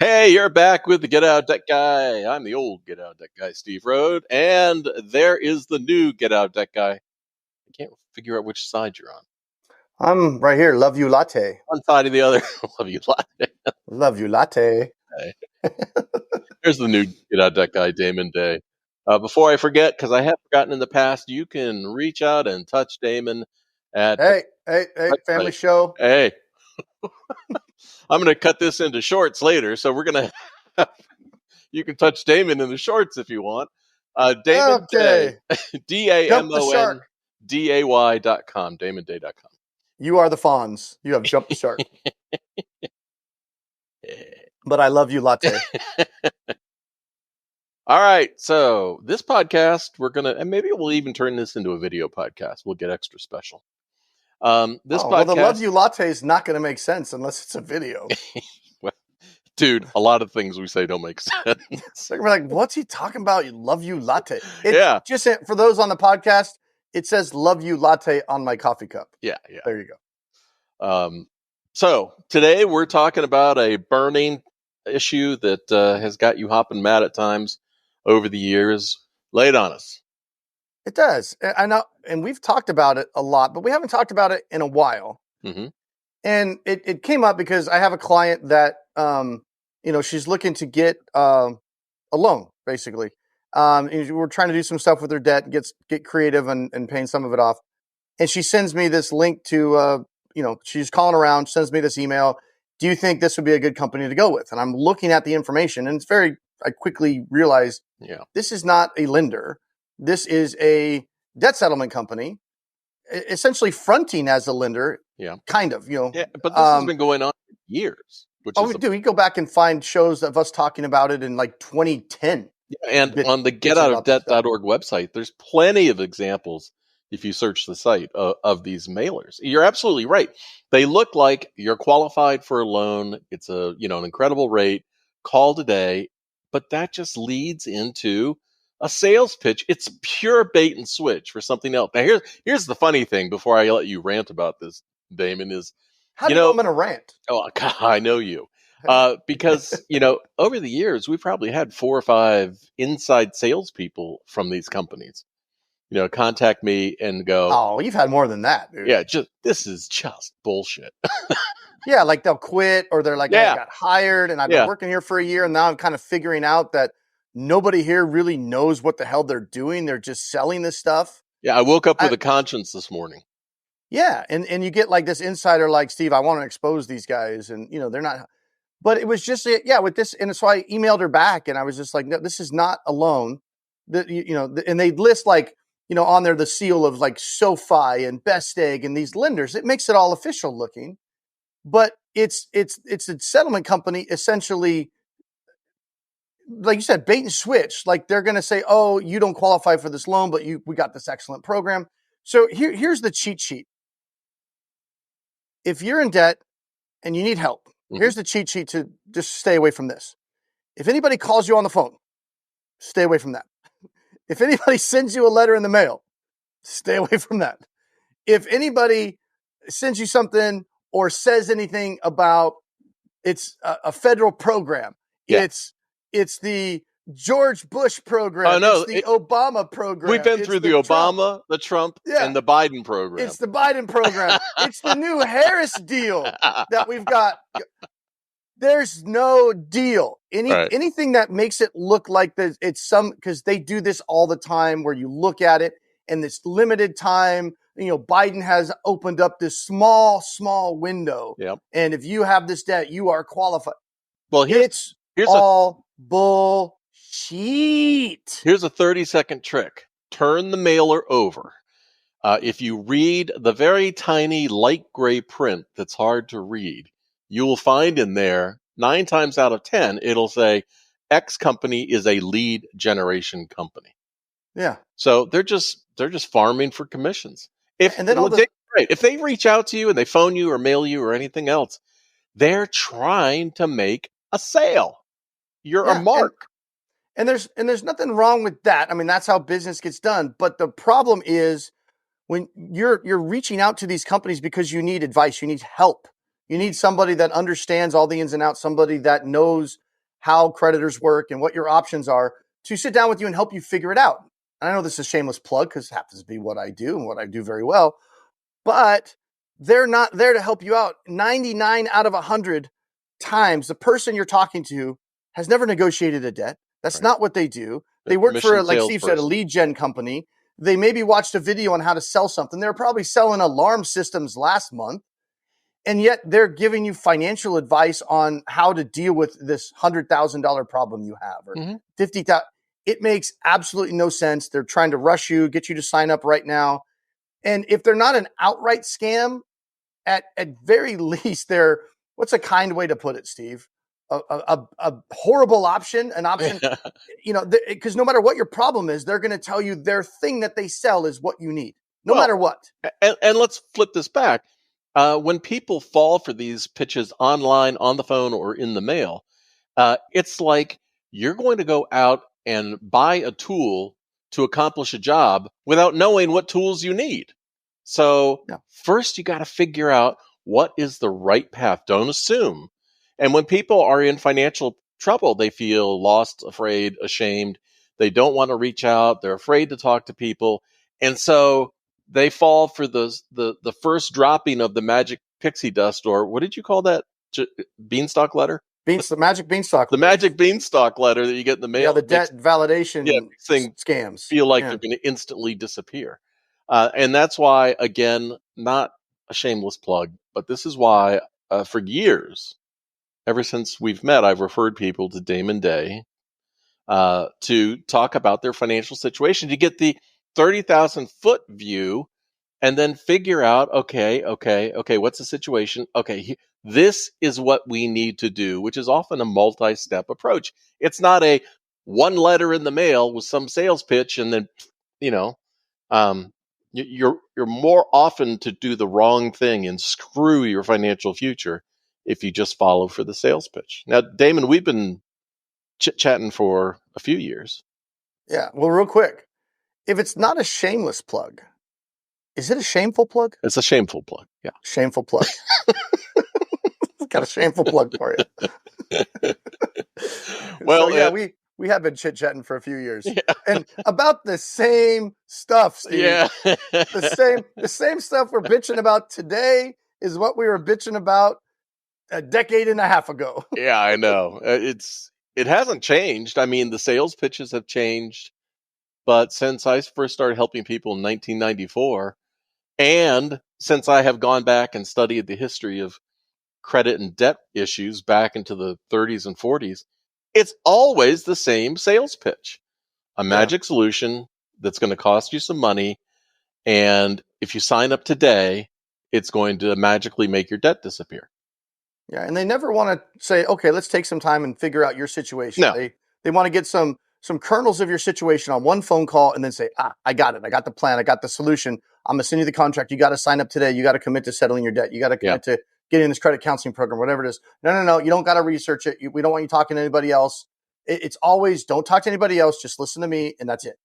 Hey, you're back with the Get Out Deck Guy. I'm the old Get Out Deck Guy, Steve Rode, and there is the new Get Out Deck Guy. I can't figure out which side you're on. I'm right here. Love you latte. One side or the other. Love you, latte. Love you latte. Here's the new Get Out Deck Guy, Damon Day. Before I forget, because I have forgotten in the past, you can reach out and touch Damon at Hey, family show. Hey, I'm going to cut this into shorts later, so we're going to. You can touch Damon in the shorts if you want. Damon Okay. Day, Jump the shark. DAMONDAY.com, DamonDay.com. You are the Fonz. You have jumped the shark. But I love you latte. All right, so this podcast, and maybe we'll even turn this into a video podcast. We'll get extra special. Podcast, well, the love you latte is not going to make sense unless it's a video. Well, dude, a lot of things we say don't make sense. So we're like, what's he talking about? Love you latte. Yeah. Just for those on the podcast, it says love you latte on my coffee cup. Yeah. There you go. So today we're talking about a burning issue that has got you hopping mad at times over the years. Lay it on us. It does. I know, and we've talked about it a lot, but we haven't talked about it in a while. Mm-hmm. And it came up because I have a client that, she's looking to get a loan, basically. We're trying to do some stuff with her debt, get creative and paying some of it off. And she sends me this link to, she's calling around, sends me this email. Do you think this would be a good company to go with? And I'm looking at the information, and I quickly realized, this is not a lender. This is a debt settlement company, essentially fronting as a lender. Yeah. Kind of, Yeah, but this has been going on for years. We go back and find shows of us talking about it in like 2010. Yeah, and on the getoutofdebt.org website, there's plenty of examples if you search the site of these mailers. You're absolutely right. They look like you're qualified for a loan. It's an incredible rate. Call today. But that just leads into a sales pitch. It's pure bait and switch for something else. Now, here's the funny thing before I let you rant about this, Damon, is how do you know I'm going to rant? Oh, God, I know you. Because, over the years, we've probably had 4 or 5 inside salespeople from these companies, contact me and go, oh, you've had more than that, dude. Yeah, this is just bullshit. Yeah, like they'll quit or they're like, I got hired and I've been working here for a year and now I'm kind of figuring out that nobody here really knows what the hell they're doing. They're just selling this stuff. Yeah, I woke up with a conscience this morning. Yeah, and you get like this insider like, Steve, I want to expose these guys. And, they're not. But it was just, with this. And so I emailed her back and I was just like, no, this is not a loan. And they list like, on there the seal of like SoFi and Best Egg and these lenders. It makes it all official looking. But it's a settlement company, essentially, like you said, bait and switch. Like they're going to say, oh, you don't qualify for this loan, but we got this excellent program. So here's the cheat sheet. If you're in debt and you need help, here's the cheat sheet to just stay away from this. If anybody calls you on the phone, stay away from that. If anybody sends you a letter in the mail, stay away from that. If anybody sends you something or says anything about it's a federal program, it's the George Bush program. Oh, no, it's the Obama program. We've been through the Obama, the Trump, and the Biden program. It's the Biden program. It's the new Harris deal that we've got. There's no deal. Anything that makes it look like because they do this all the time where you look at it and this limited time, Biden has opened up this small window. Yep. And if you have this debt, you are qualified. Well, here's all bullshit. Here's a 30-second trick. Turn the mailer over. If you read the very tiny light gray print that's hard to read, you will find in there 9 times out of 10, it'll say X company is a lead generation company. Yeah. So they're just farming for commissions. If they reach out to you and they phone you or mail you or anything else, they're trying to make a sale. You're a mark. And there's nothing wrong with that. I mean, that's how business gets done. But the problem is when you're reaching out to these companies because you need advice, you need help. You need somebody that understands all the ins and outs, somebody that knows how creditors work and what your options are to sit down with you and help you figure it out. And I know this is a shameless plug because it happens to be what I do and what I do very well, but they're not there to help you out. 99 out of 100 times, the person you're talking to has never negotiated a debt. That's not what they do. They work for, like Steve said, a lead gen company. They maybe watched a video on how to sell something. They're probably selling alarm systems last month, and yet they're giving you financial advice on how to deal with this $100,000 problem you have or $50,000. It makes absolutely no sense. They're trying to rush you, get you to sign up right now. And if they're not an outright scam, at very least, they're, what's a kind way to put it, Steve? A horrible option, an option, because no matter what your problem is, they're going to tell you their thing that they sell is what you need, no matter what. And let's flip this back. When people fall for these pitches online, on the phone, or in the mail, it's like you're going to go out and buy a tool to accomplish a job without knowing what tools you need. So first you got to figure out what is the right path. Don't assume. And when people are in financial trouble, they feel lost, afraid, ashamed. They don't want to reach out. They're afraid to talk to people. And so they fall for the first dropping of the magic pixie dust, or what did you call that? Beanstalk letter? The magic beanstalk. The magic beanstalk letter that you get in the mail. Yeah, the debt validation scams. Feel like they're going to instantly disappear. And that's why, again, not a shameless plug, but this is why for years, ever since we've met, I've referred people to Damon Day to talk about their financial situation, to get the 30,000 foot view and then figure out, okay, what's the situation? Okay, this is what we need to do, which is often a multi-step approach. It's not a one letter in the mail with some sales pitch and then, you're more often to do the wrong thing and screw your financial future if you just follow for the sales pitch. Now, Damon, we've been chit-chatting for a few years. Yeah, well, real quick, if it's not a shameless plug, is it a shameful plug? It's a shameful plug, yeah. Shameful plug. Got a shameful plug for you. Well, so, yeah, we have been chit-chatting for a few years. Yeah. And about the same stuff, Steve. Yeah. the same stuff we're bitching about today is what we were bitching about a decade and a half ago. Yeah, I know. It hasn't changed. I mean, the sales pitches have changed, but since I first started helping people in 1994, and since I have gone back and studied the history of credit and debt issues back into the 30s and 40s, it's always the same sales pitch. A magic solution that's going to cost you some money, and if you sign up today, it's going to magically make your debt disappear. Yeah, and they never want to say, okay, let's take some time and figure out your situation. No. They want to get some kernels of your situation on one phone call and then say, I got it. I got the plan. I got the solution. I'm going to send you the contract. You got to sign up today. You got to commit to settling your debt. You got to commit to getting in this credit counseling program, whatever it is. No. You don't got to research it. We don't want you talking to anybody else. It's always, don't talk to anybody else. Just listen to me, and that's it.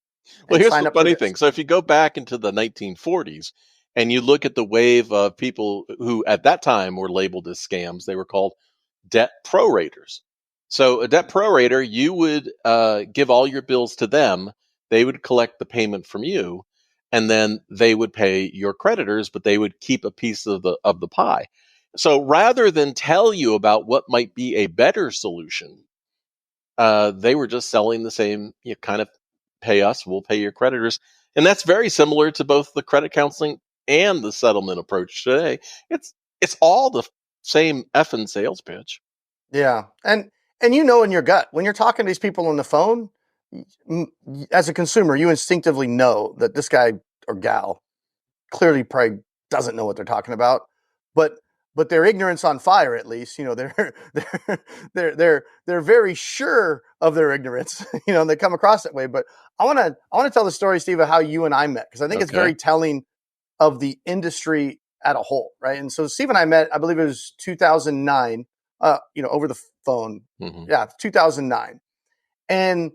Well, here's the funny thing. So if you go back into the 1940s and you look at the wave of people who at that time were labeled as scams, they were called debt prorators. So a debt prorator, you would give all your bills to them. They would collect the payment from you, and then they would pay your creditors, but they would keep a piece of the pie. So rather than tell you about what might be a better solution, they were just selling the same, kind of pay us, we'll pay your creditors. And that's very similar to both the credit counseling and the settlement approach today. It's all the same effing sales pitch. Yeah. And in your gut, when you're talking to these people on the phone, as a consumer, you instinctively know that this guy or gal clearly probably doesn't know what they're talking about, but their ignorance on fire, at least, they're very sure of their ignorance, and they come across that way. But I want to tell the story, Steve, of how you and I met, because I think it's very telling of the industry at a whole, right? And so Steve and I met, I believe it was 2009, over the phone. Mm-hmm. Yeah, 2009. And,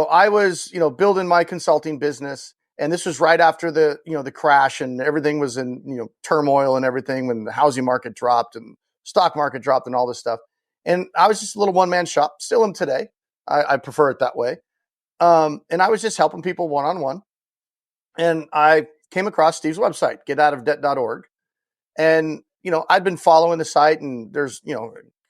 I was, building my consulting business. And this was right after the crash, and everything was in, turmoil and everything, when the housing market dropped and stock market dropped and all this stuff. And I was just a little one-man shop, still am today. I prefer it that way. And I was just helping people one-on-one. And I came across Steve's website, getoutofdebt.org. And, I'd been following the site, and there's,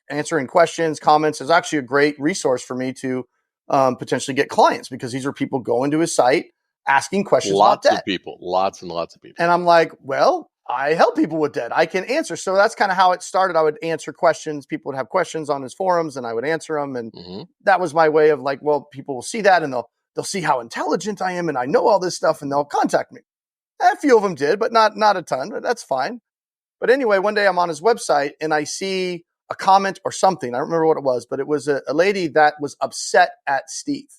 answering questions, comments. Is actually a great resource for me to potentially get clients, because these are people going to his site asking questions about debt. Lots and lots of people. And I'm like, well, I help people with debt. I can answer. So that's kind of how it started. I would answer questions. People would have questions on his forums, and I would answer them. And that was my way of like, well, people will see that, and they'll see how intelligent I am, and I know all this stuff, and they'll contact me. A few of them did, but not a ton. But that's fine. But anyway, one day I'm on his website, and I see a comment or something. I don't remember what it was, but it was a lady that was upset at Steve.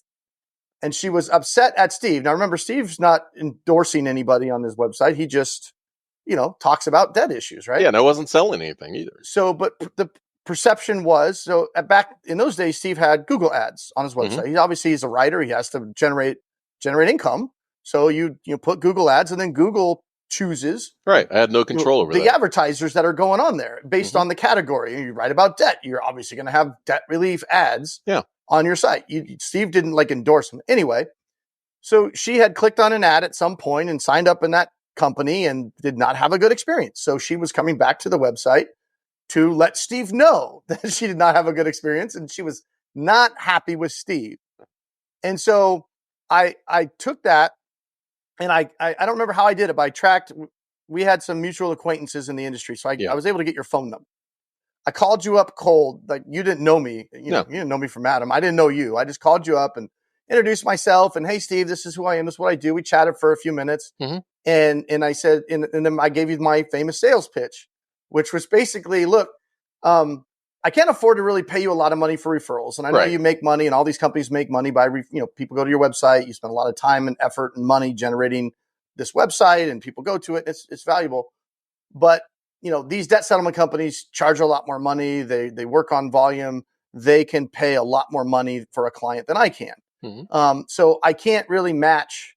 And she was upset at Steve. Now, remember, Steve's not endorsing anybody on his website. He just, talks about debt issues, right? Yeah, and I wasn't selling anything either. So, but the perception was, back in those days, Steve had Google ads on his website. He's a writer. He has to generate income. So you put Google ads, and then Google chooses. Right. I had no control over the advertisers that are going on there based on the category. You write about debt, you're obviously going to have debt relief ads on your site. Steve didn't endorse them. Anyway, so she had clicked on an ad at some point and signed up in that company and did not have a good experience. So she was coming back to the website to let Steve know that she did not have a good experience, and she was not happy with Steve. And so I took that, and I don't remember how I did it, but I tracked. We had some mutual acquaintances in the industry, so I was able to get your phone number. I called you up cold, like you didn't know me. You didn't know me from Adam. I didn't know you. I just called you up and introduced myself. And hey, Steve, this is who I am. This is what I do. We chatted for a few minutes, and I said, and then I gave you my famous sales pitch, which was basically, look, I can't afford to really pay you a lot of money for referrals. And I know you make money, and all these companies make money by, people go to your website. You spend a lot of time and effort and money generating this website, and people go to it. It's valuable. But, these debt settlement companies charge a lot more money. They work on volume. They can pay a lot more money for a client than I can. So I can't really match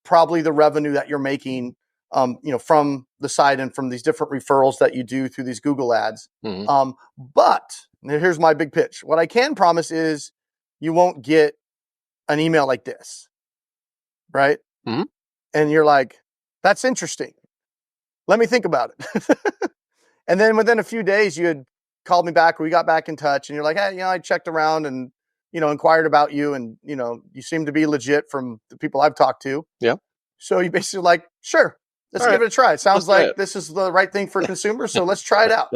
probably the revenue that you're making from the site and from these different referrals that you do through these Google ads. But here's my big pitch. What I can promise is you won't get an email like this, right? And you're like, that's interesting. Let me think about it. And then within a few days, you had called me back, or we got back in touch, and you're like, hey, I checked around and, inquired about you, and, you seem to be legit from the people I've talked to. Yeah. So you basically like, sure, let's give it a try. It sounds like this is the right thing for consumers, so let's try it out.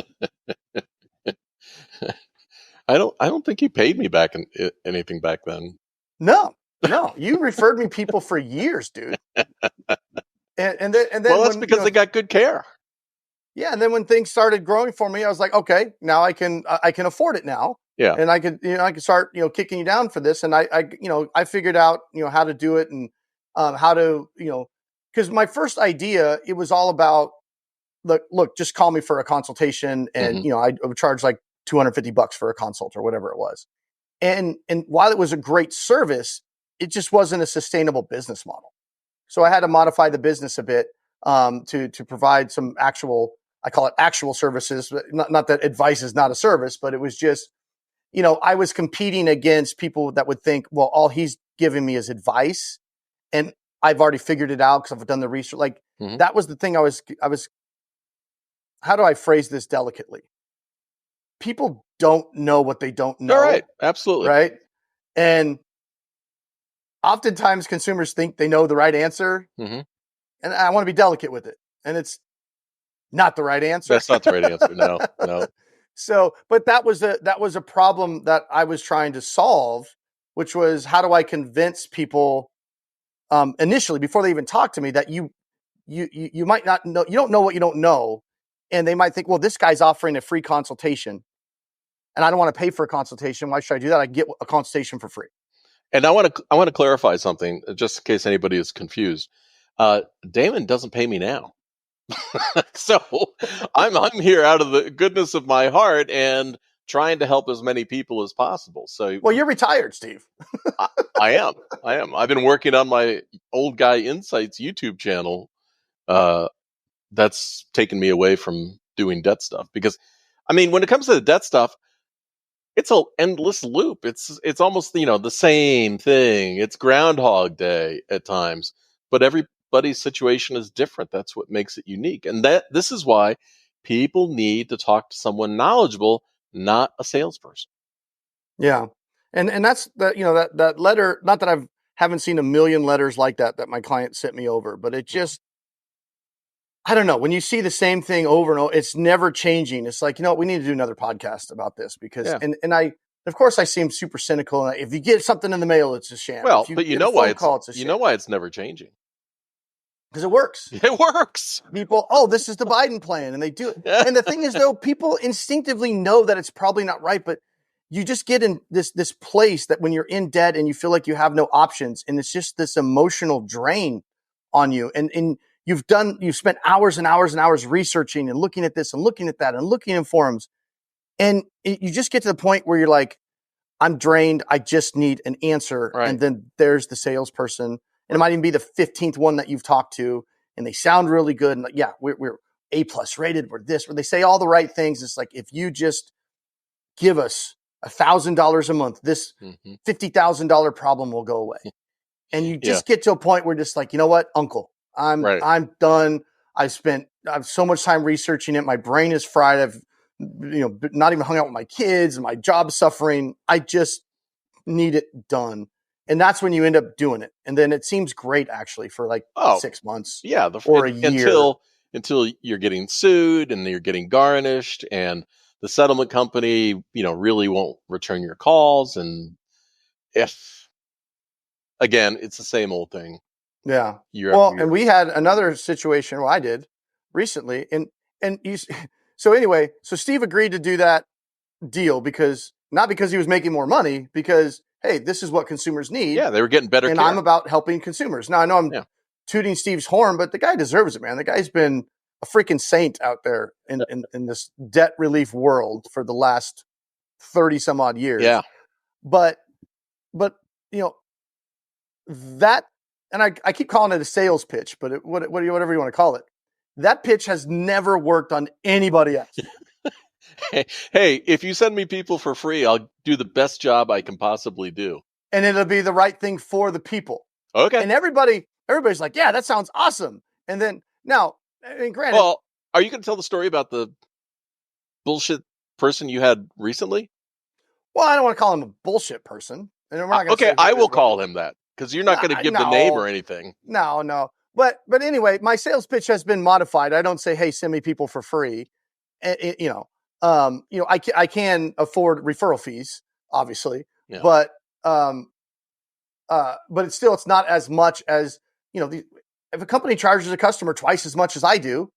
I don't think you paid me back anything back then. No, you referred me people for years, dude. And then well, that's because they got good care. Yeah, and then when things started growing for me, I was like, okay, now I can afford it now. Yeah, and I could start kicking you down for this, and I figured out how to do it, and how to because my first idea, it was all about look, just call me for a consultation, and I would charge like $250 for a consult or whatever it was, and while it was a great service, it just wasn't a sustainable business model. So I had to modify the business a bit to provide some actual, I call it actual services. Not that advice is not a service, but it was just, I was competing against people that would think, well, all he's giving me is advice, and I've already figured it out because I've done the research. Like that was the thing. I was. How do I phrase this delicately? People don't know what they don't know. All right, absolutely. Right, and oftentimes consumers think they know the right answer, and I want to be delicate with it, and it's not the right answer. That's not the right answer. No. So, but that was a problem that I was trying to solve, which was, how do I convince people initially, before they even talk to me, that you might not know, you don't know what you don't know, and they might think, well, this guy's offering a free consultation, and I don't want to pay for a consultation. Why should I do that? I get a consultation for free. And I want to clarify something, just in case anybody is confused. Damon doesn't pay me now. So I'm here out of the goodness of my heart and trying to help as many people as possible. So, well, you're retired, Steve. I am. I've been working on my Old Guy Insights YouTube channel. That's taken me away from doing debt stuff, because, I mean, when it comes to the debt stuff, it's a endless loop. It's almost, the same thing. It's Groundhog Day at times, but everybody's situation is different. That's what makes it unique. And this is why people need to talk to someone knowledgeable, not a salesperson. Yeah. And that's that letter, not that haven't seen a million letters like that my client sent me over, but it just, I don't know. When you see the same thing over and over, it's never changing. It's like, we need to do another podcast about this because, Yeah. of course I seem super cynical. If you get something in the mail, it's a sham. Well, if you but get a phone call, it's a sham. you know why it's never changing. Because it works. It works. People, this is the Biden plan, and they do it. And the thing is, though, people instinctively know that it's probably not right, but you just get in this place that when you're in debt and you feel like you have no options, and it's just this emotional drain on you. And you've spent hours and hours and hours researching and looking at this and looking at that and looking in forums, and you just get to the point where you're like, I'm drained. I just need an answer. Right. And then there's the salesperson. And it might even be the 15th one that you've talked to, and they sound really good. And like, yeah, we're A+ rated. We're this, where they say all the right things. It's like, if you just give us $1,000 a month, this $50,000 problem will go away. And you just get to a point where just like, you know what, uncle, I'm done. I've so much time researching it. My brain is fried. I've, not even hung out with my kids and my job's suffering. I just need it done. And that's when you end up doing it. And then it seems great actually for like 6 months. Yeah. Or a year. Until you're getting sued and you're getting garnished and the settlement company, really won't return your calls. And again, it's the same old thing. Yeah. And we had another situation I did recently so Steve agreed to do that deal not because he was making more money, because, hey, this is what consumers need. Yeah, they were getting better and care. I'm about helping consumers. Now, I know I'm tooting Steve's horn, but the guy deserves it, man. The guy's been a freaking saint out there in this debt relief world for the last 30 some odd years. Yeah. But that, and I keep calling it a sales pitch, but whatever you want to call it, that pitch has never worked on anybody else. Hey, if you send me people for free, I'll do the best job I can possibly do. And it'll be the right thing for the people. Okay. And everybody's like, yeah, that sounds awesome. And then now, granted. Well, are you going to tell the story about the bullshit person you had recently? Well, I don't want to call him a bullshit person. And we're not okay, I will call him that because you're not going to give the name or anything. No. But anyway, my sales pitch has been modified. I don't say, hey, send me people for free. I can afford referral fees, obviously, but it's not as much as, if a company charges a customer twice as much as I do,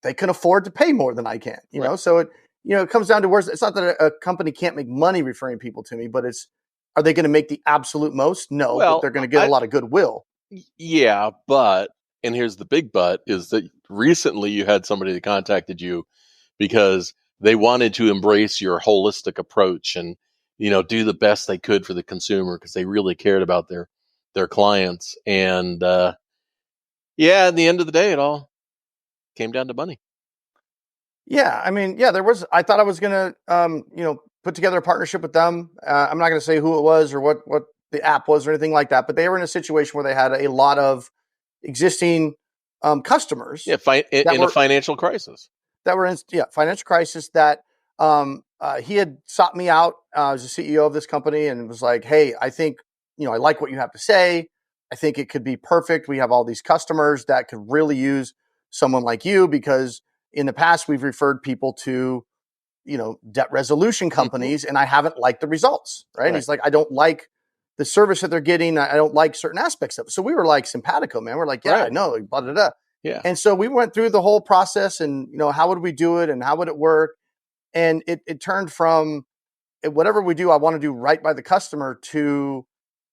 they can afford to pay more than I can, know? So it comes down to where it's not that a company can't make money referring people to me, but are they going to make the absolute most? No, but they're going to get a lot of goodwill. Yeah. And here's the big but, is that recently you had somebody that contacted you because they wanted to embrace your holistic approach and, do the best they could for the consumer because they really cared about their clients. And, at the end of the day, it all came down to money. Yeah. I mean, I thought I was going to, put together a partnership with them. I'm not going to say who it was or what the app was or anything like that, but they were in a situation where they had a lot of existing customers. Yeah. In a financial crisis. That were in financial crisis that he had sought me out as the CEO of this company and was like, hey, I think, I like what you have to say. I think it could be perfect. We have all these customers that could really use someone like you because in the past we've referred people to, debt resolution companies and I haven't liked the results. Right. And he's like, I don't like the service that they're getting. I don't like certain aspects of it. So we were like simpatico, man. We're like, yeah, I know. Blah, blah, blah. Yeah. And so we went through the whole process and, how would we do it and how would it work? And it turned from whatever we do, I want to do right by the customer to,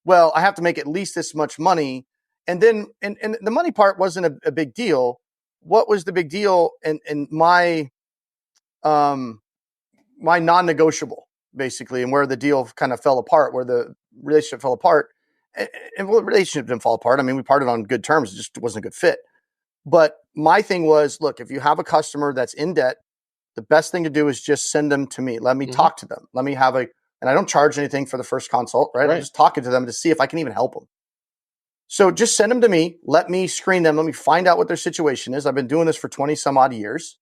well, I have to make at least this much money. And then, and the money part wasn't a big deal. What was the big deal? And my non-negotiable basically, and where the deal kind of fell apart, where the relationship fell apart and the relationship didn't fall apart. I mean, we parted on good terms. It just wasn't a good fit. But my thing was, look, if you have a customer that's in debt the best thing to do is just send them to me. Let me talk to them. Let me have and I don't charge anything for the first consult, right? I'm just talking to them to see if I can even help them. So just send them to me. Let me screen them. Let me find out what their situation is. I've been doing this for 20 some odd years.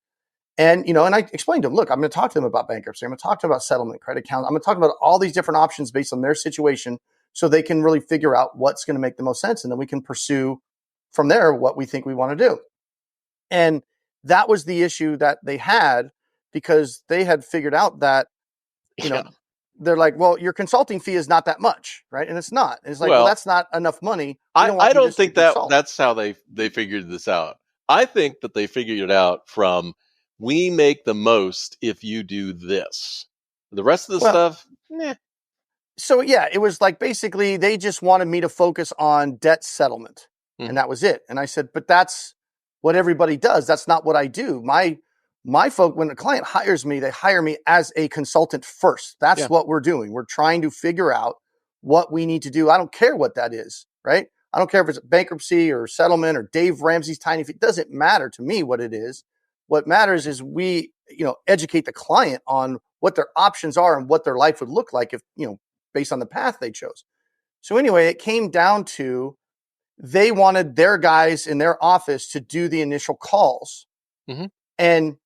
And, and I explained to them, look, I'm going to talk to them about bankruptcy. I'm going to talk to them about settlement, credit count. I'm going to talk about all these different options based on their situation so they can really figure out what's going to make the most sense. And then we can pursue from there what we think we want to do. And that was the issue that they had, because they had figured out that, they're like, well, your consulting fee is not that much, right? And it's not. And it's like, well, that's not enough money. I don't think that's how they figured this out. I think that they figured it out from, we make the most if you do this. The rest of the stuff, nah. So yeah, it was like basically they just wanted me to focus on debt settlement, and that was it. And I said, but that's what everybody does. That's not what I do. My folk, when a client hires me, they hire me as a consultant first. That's what we're doing. We're trying to figure out what we need to do. I don't care what that is, right? I don't care if it's bankruptcy or settlement or Dave Ramsey's tiny fee. It doesn't matter to me what it is. What matters is we, educate the client on what their options are and what their life would look like if, based on the path they chose. So anyway, it came down to, they wanted their guys in their office to do the initial calls. And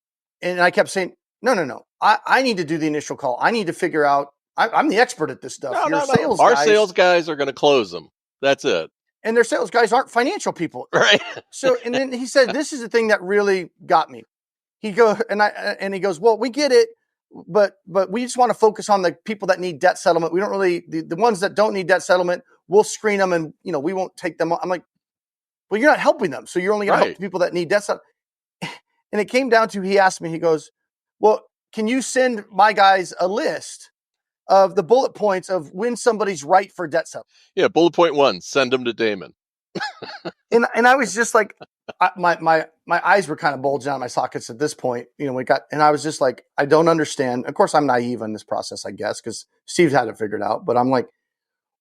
I kept saying, no. I need to do the initial call. I need to figure out, I'm the expert at this stuff. No. Our sales guys are going to close them. That's it. And their sales guys aren't financial people. Right. So, and then he said, this is the thing that really got me. He goes, well, we get it, but we just want to focus on the people that need debt settlement. We don't really, the ones that don't need debt settlement, we'll screen them and, we won't take them. I'm like, well, you're not helping them. So you're only going to help the people that need debt settlement. And it came down to, he asked me, he goes, well, can you send my guys a list of the bullet points of when somebody's right for debt settlement? Yeah. Bullet point 1, send them to Damon. and I was just like, my eyes were kind of bulging out of my sockets at this point. And I was just like, I don't understand. Of course, I'm naive in this process, I guess, because Steve had it figured out. But I'm like,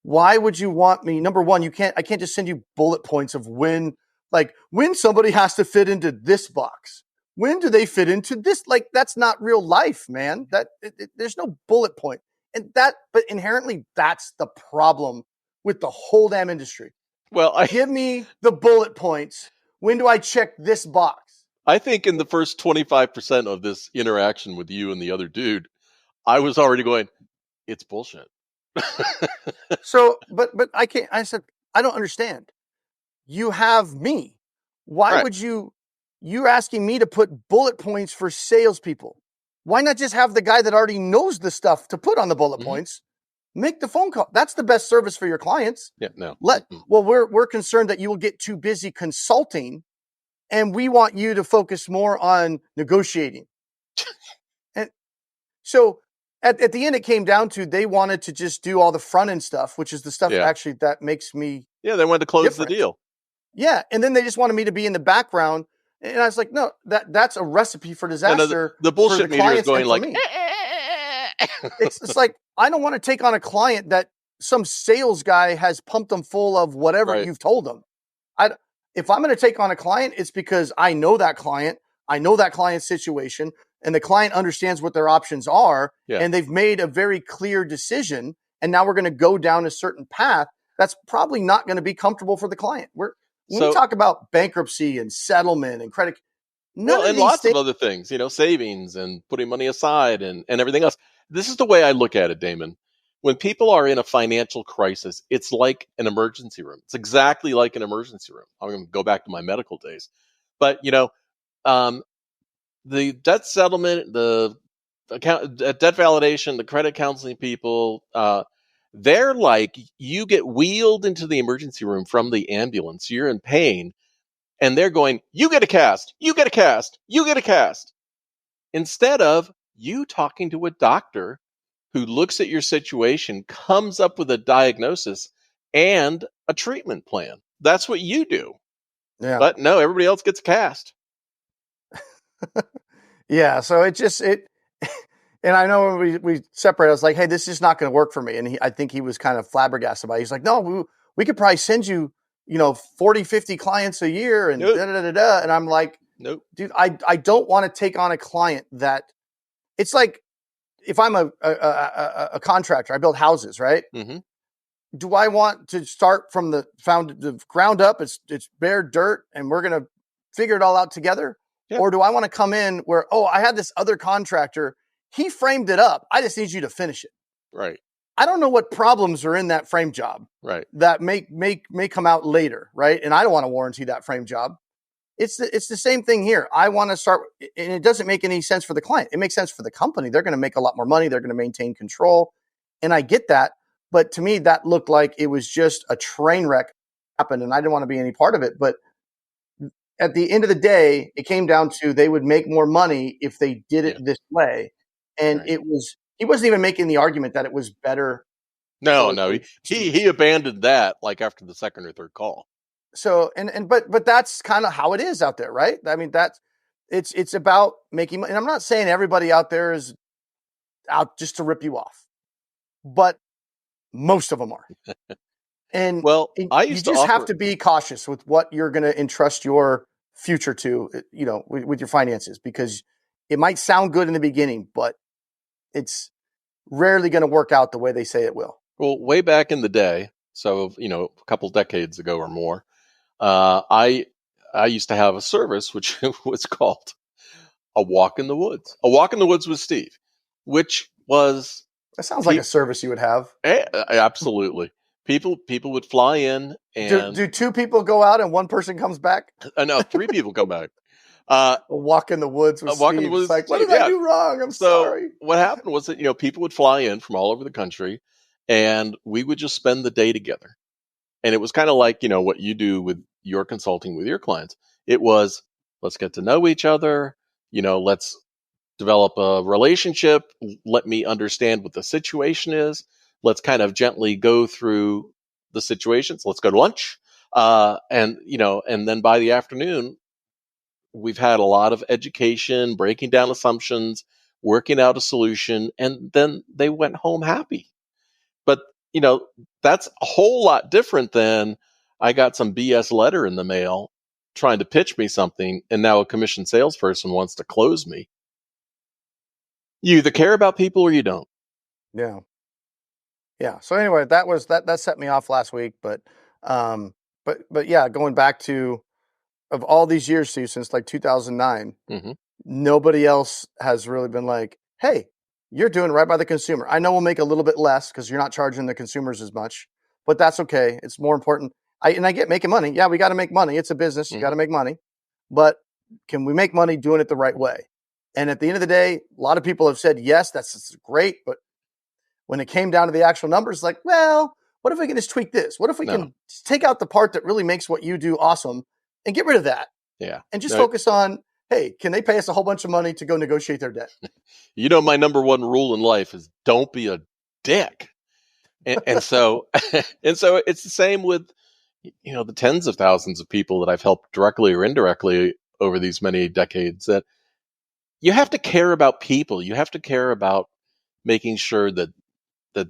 why would you want me? Number one, I can't just send you bullet points of when somebody has to fit into this box. When do they fit into this? Like, that's not real life, man. There's no bullet point. But inherently, that's the problem with the whole damn industry. Well, give me the bullet points. When do I check this box? I think in the first 25% of this interaction with you and the other dude, I was already going, it's bullshit. So, but I can't. I said, I don't understand. You have me. Why would you're asking me to put bullet points for salespeople? Why not just have the guy that already knows the stuff to put on the bullet points? Make the phone call. That's the best service for your clients. Yeah, no. Well, we're concerned that you will get too busy consulting, and we want you to focus more on negotiating. And so at the end, it came down to, they wanted to just do all the front end stuff, which is the stuff actually that makes me. Yeah, they wanted to close the deal. Yeah, and then they just wanted me to be in the background, and I was like, no, that's a recipe for disaster. The bullshit meter is going like. It's like, I don't want to take on a client that some sales guy has pumped them full of whatever you've told them. If I'm going to take on a client, it's because I know that client, I know that client's situation, and the client understands what their options are, and they've made a very clear decision, and now we're going to go down a certain path that's probably not going to be comfortable for the client. When we talk about bankruptcy and settlement and credit, and lots of other things, savings and putting money aside and everything else. This is the way I look at it, Damon. When people are in a financial crisis, it's like an emergency room. It's exactly like an emergency room. I'm going to go back to my medical days. But, the debt settlement, the debt validation, the credit counseling people, they're like, you get wheeled into the emergency room from the ambulance. You're in pain. And they're going, you get a cast, you get a cast, you get a cast. Instead of you talking to a doctor who looks at your situation, comes up with a diagnosis and a treatment plan. That's what you do. Yeah. But no, everybody else gets a cast. Yeah. So and I know when we separated, I was like, hey, this is not going to work for me. And I think he was kind of flabbergasted about it. He's like, no, we could probably send you, 40, 50 clients a year and And I'm like, nope, dude, I don't want to take on a client that it's like if I'm a contractor, I build houses, right? Mm-hmm. Do I want to start from the ground up? It's bare dirt, and we're gonna figure it all out together, Yeah. or do I want to come in where I had this other contractor, he framed it up. I just need you to finish it. Right. I don't know what problems are in that frame job. Right. That may come out later, right? And I don't want to warranty that frame job. It's the same thing here. I want to start, and it doesn't make any sense for the client. It makes sense for the company. They're going to make a lot more money. They're going to maintain control, and I get that. But to me, that looked like it was just a train wreck happened, and I didn't want to be any part of it. But at the end of the day, it came down to they would make more money if they did it this way, and Right. he wasn't even making the argument that it was better. No. He abandoned that like after the second or third call. So but that's kind of how it is out there, right? I mean, it's about making money. And I'm not saying everybody out there is out just to rip you off, but most of them are. And well, you just have to be cautious with what you're going to entrust your future to, with your finances, because it might sound good in the beginning, but it's rarely going to work out the way they say it will. Well, way back in the day, so a couple decades ago or more, I used to have a service which was called a walk in the woods. A walk in the woods with Steve, which was that sounds like a service you would have. Absolutely. People would fly in and do two people go out and one person comes back? No, three people come back. A walk in the woods with Steve. In the woods, like, what did I do wrong? I'm sorry. What happened was that people would fly in from all over the country, and we would just spend the day together. And it was kind of like what you do with your consulting with your clients. It was, let's get to know each other. Let's develop a relationship. Let me understand what the situation is. Let's kind of gently go through the situations. Let's go to lunch. And then by the afternoon, we've had a lot of education, breaking down assumptions, working out a solution, and then they went home happy. But, that's a whole lot different than I got some BS letter in the mail trying to pitch me something, and now a commissioned salesperson wants to close me. You either care about people or you don't. Yeah. Yeah. So anyway, that set me off last week, but yeah, going back to, of all these years, Steve, since like 2009, nobody else has really been like, hey, you're doing right by the consumer. I know we'll make a little bit less because you're not charging the consumers as much, but that's okay. It's more important. I get making money. Yeah, we got to make money. It's a business. You got to make money, but can we make money doing it the right way? And at the end of the day, a lot of people have said, yes, that's great. But when it came down to the actual numbers, like, well, what if we can just tweak this? What if we can just take out the part that really makes what you do awesome and get rid of that? Yeah. And just focus on, hey, can they pay us a whole bunch of money to go negotiate their debt? My number one rule in life is don't be a dick. And so it's the same with, the tens of thousands of people that I've helped directly or indirectly over these many decades, that you have to care about people. You have to care about making sure that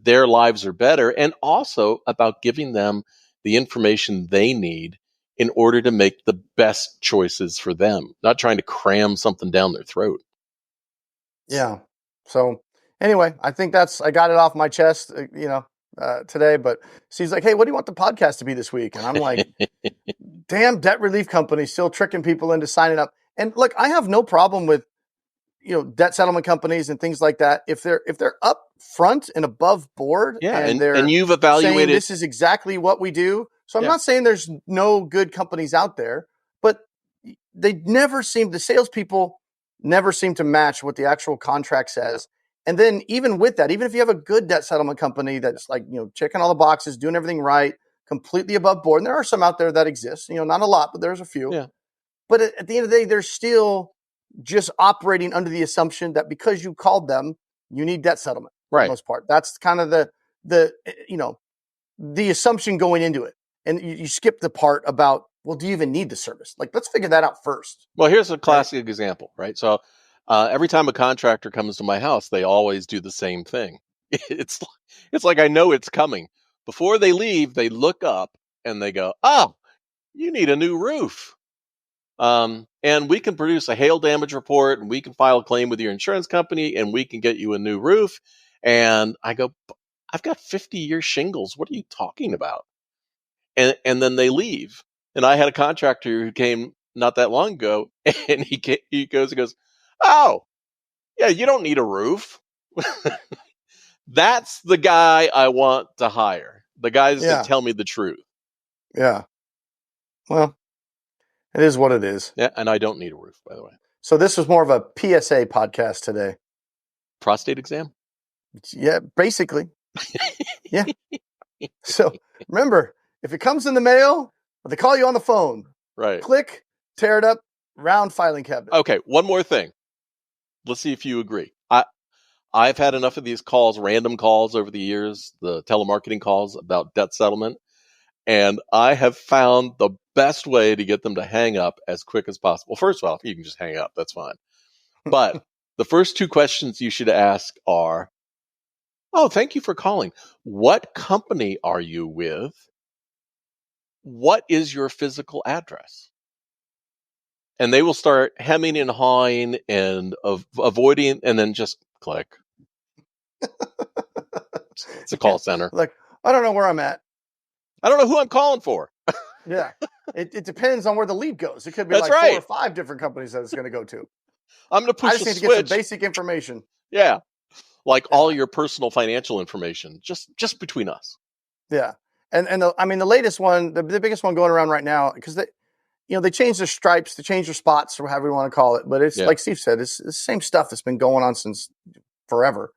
their lives are better, and also about giving them the information they need in order to make the best choices for them, not trying to cram something down their throat. Yeah. So anyway, I think I got it off my chest, today, but Steve's like, hey, what do you want the podcast to be this week? And I'm like, damn debt relief company still tricking people into signing up. And look, I have no problem with, debt settlement companies and things like that. If they're up front and above board, and you've evaluated, saying this is exactly what we do. So I'm not saying there's no good companies out there, but the salespeople never seem to match what the actual contract says. And then even with that, even if you have a good debt settlement company that's like, checking all the boxes, doing everything right, completely above board. And there are some out there that exist, not a lot, but there's a few. Yeah. But at the end of the day, they're still just operating under the assumption that because you called them, you need debt settlement for the most part. That's kind of the assumption going into it. And you skip the part about, well, do you even need the service? Like, let's figure that out first. Well, here's a classic example, right? So every time a contractor comes to my house, they always do the same thing. It's like, I know it's coming. Before they leave, they look up and they go, oh, you need a new roof. And we can produce a hail damage report, and we can file a claim with your insurance company, and we can get you a new roof. And I go, I've got 50-year shingles. What are you talking about? And then they leave. And I had a contractor who came not that long ago, and he goes, oh, yeah, you don't need a roof. That's the guy I want to hire. The guy that's going to tell me the truth. Yeah. Well, it is what it is. Yeah, and I don't need a roof, by the way. So this was more of a PSA podcast today. Prostate exam? Yeah, basically. Yeah. So remember, if it comes in the mail, or they call you on the phone, right? Click, tear it up, round filing cabinet. Okay, one more thing. Let's see if you agree. I've had enough of these calls, random calls over the years, the telemarketing calls about debt settlement, and I have found the best way to get them to hang up as quick as possible. First of all, you can just hang up. That's fine. But the first two questions you should ask are, oh, thank you for calling. What company are you with? What is your physical address? And they will start hemming and hawing and avoiding, and then just click. It's a call center. Like, I don't know where I'm at. I don't know who I'm calling for. Yeah. It depends on where the lead goes. It could be That's like right. 4 or 5 different companies that it's going to go to. I'm going to push I just need to get some basic information. Yeah. Like all your personal financial information, just between us. Yeah. And the latest one, the biggest one going around right now, because they changed their stripes, they changed their spots, or however you want to call it. But it's like Steve said, it's the same stuff that's been going on since forever.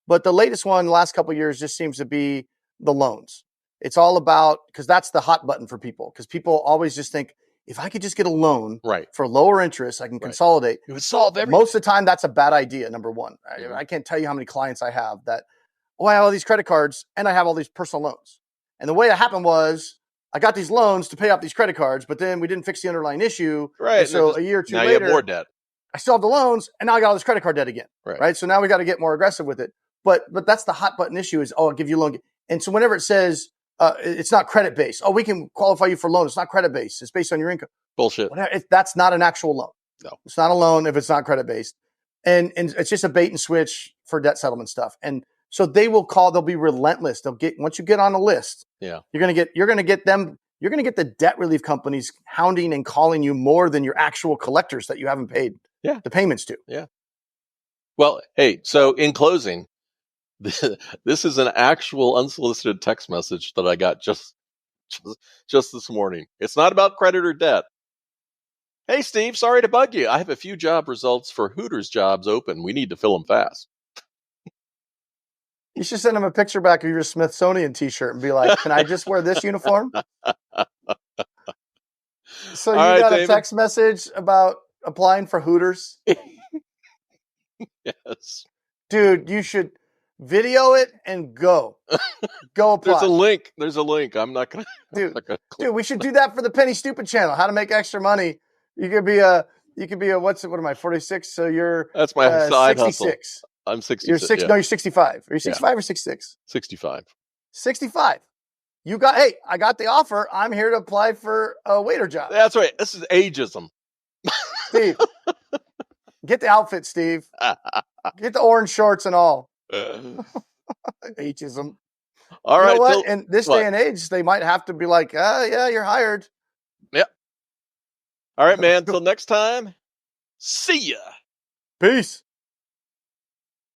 But the latest one, the last couple of years, just seems to be the loans. It's all about, because that's the hot button for people. Because people always just think, if I could just get a loan for lower interest, I can consolidate. It would solve everything. Most of the time, that's a bad idea, number one. Mm-hmm. I can't tell you how many clients I have that, I have all these credit cards and I have all these personal loans. And the way it happened was, I got these loans to pay off these credit cards, but then we didn't fix the underlying issue. Right. So a year or two later, now you have more debt. I still have the loans, and now I got all this credit card debt again. Right. So now we got to get more aggressive with it. But that's the hot button issue is, I'll give you a loan. And so whenever it says it's not credit based, we can qualify you for a loan. It's not credit based. It's based on your income. Bullshit. That's not an actual loan. No. It's not a loan if it's not credit based. And it's just a bait and switch for debt settlement stuff. And so they'll be relentless. Once you get on the list, you're going to get the debt relief companies hounding and calling you more than your actual collectors that you haven't paid the payments to. Yeah. Well, hey, so in closing, this is an actual unsolicited text message that I got just this morning. It's not about credit or debt. Hey, Steve, sorry to bug you. I have a few job results for Hooters jobs open. We need to fill them fast. You should send him a picture back of your Smithsonian t-shirt and be like, can I just wear this uniform? So you got a text message about applying for Hooters? Yes. Dude, you should video it and go apply. There's a link. I'm not going to. Dude, we should do that for the Penny Stupid channel. How to make extra money. You could be a, what am I, 46? So you're That's my side 66. Hustle. I'm 66. No, you're 65. Are you 65 or 66? 65. 65. I got the offer. I'm here to apply for a waiter job. That's right. This is ageism. Steve, get the outfit, Steve. Get the orange shorts and all. Ageism. All right. You know what? In this day and age, they might have to be like, yeah, you're hired. Yep. All right, man. Till next time. See ya. Peace.